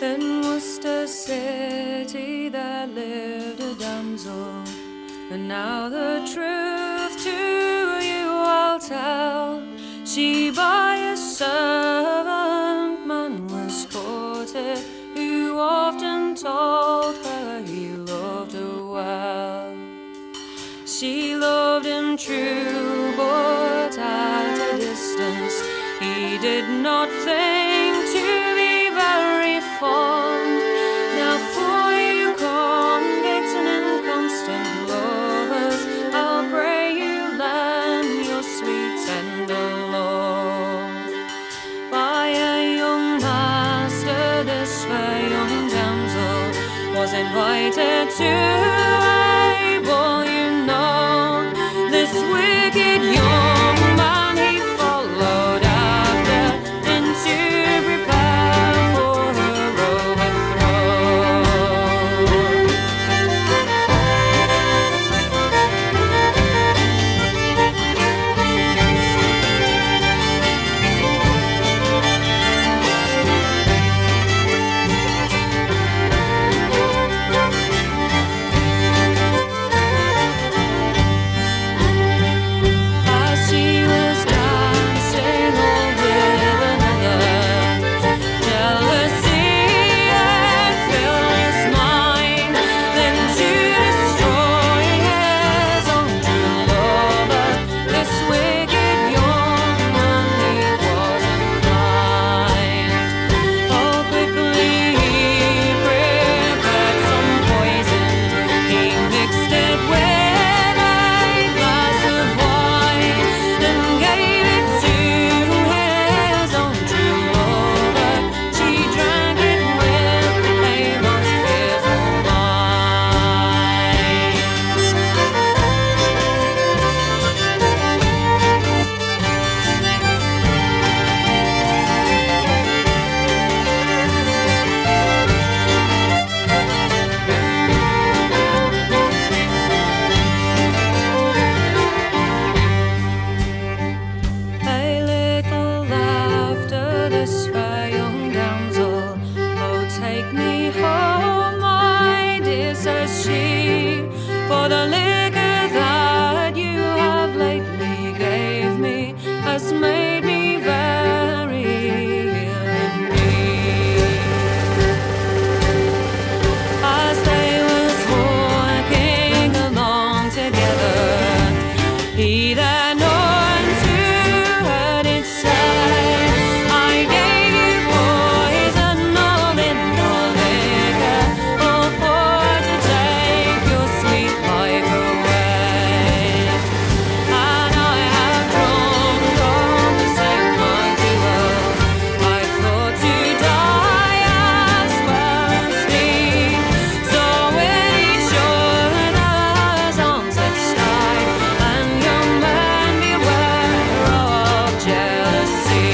In Worcester city there lived a damsel, and now the truth to you I'll tell. She by a servant man was courted, who often told her he loved her well. She loved him true, but at a distance he did not think to be very fond. Now for you convicts and inconstant lovers, I'll pray you lend your sweet tender love. By a young master this fair young damsel was invited to a ball. You know, this wicked young man he followed after into prepare for her overthrow. As she was dancing all with another, jealousy had filled his mind. Then to destroy his own true lover, this wicked young man he was inclined. Oh, quickly he prepared some poison. He mixed it with a glass of wine and gave it to his own true lover. She drank it with a most fearful mind. A little after this fair young damsel, oh, take me home, my dear, says she, for the liquor that you have lately gave me has made me very ill indeed. As they was walking along together, he then unto her did say, I gave you poison all in your liquor, all for to take your sweet life away. And I have drunk all the same, my jewel. I thought to die as well as thee. So in each other's arms let's die, and young men beware of jealousy.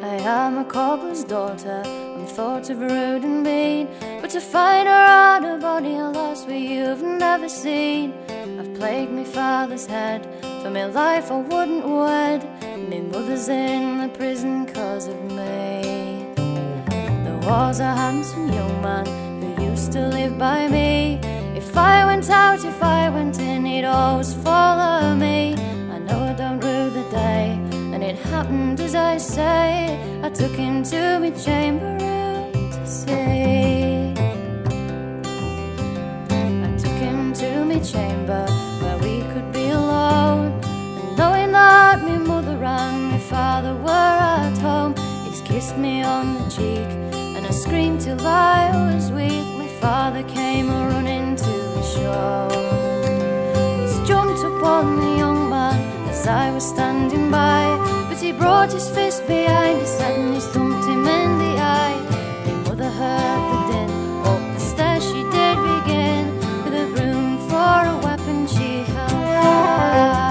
I am a cobbler's daughter, I'm thought of rude and mean, but to find her on a body alas where you've never seen. I've plagued me father's head, for my life I wouldn't wed. Me mother's in the prison cause of me. There was a handsome young man who used to live by me. If I went out, if I went in, he'd always follow me. I know I don't rue the day, and it happened as I say. I took him to my chamber room to see. I took him to my chamber I was weak, my father came running to the shore. He's jumped upon the young man as I was standing by, but he brought his fist behind his head and he thumped him in the eye. My mother heard the din, up the stairs she did begin, with a broom for a weapon she held high.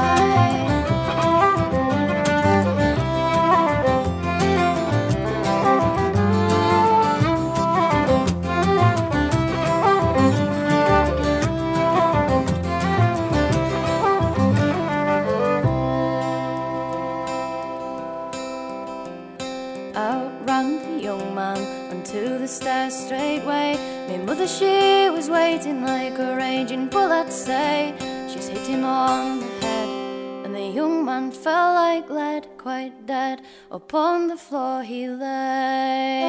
Out ran the young man onto the stairs straightway. My mother, she was waiting like a raging bull, I'd say. She's hit him on the head, and the young man fell like lead, quite dead. Upon the floor he lay.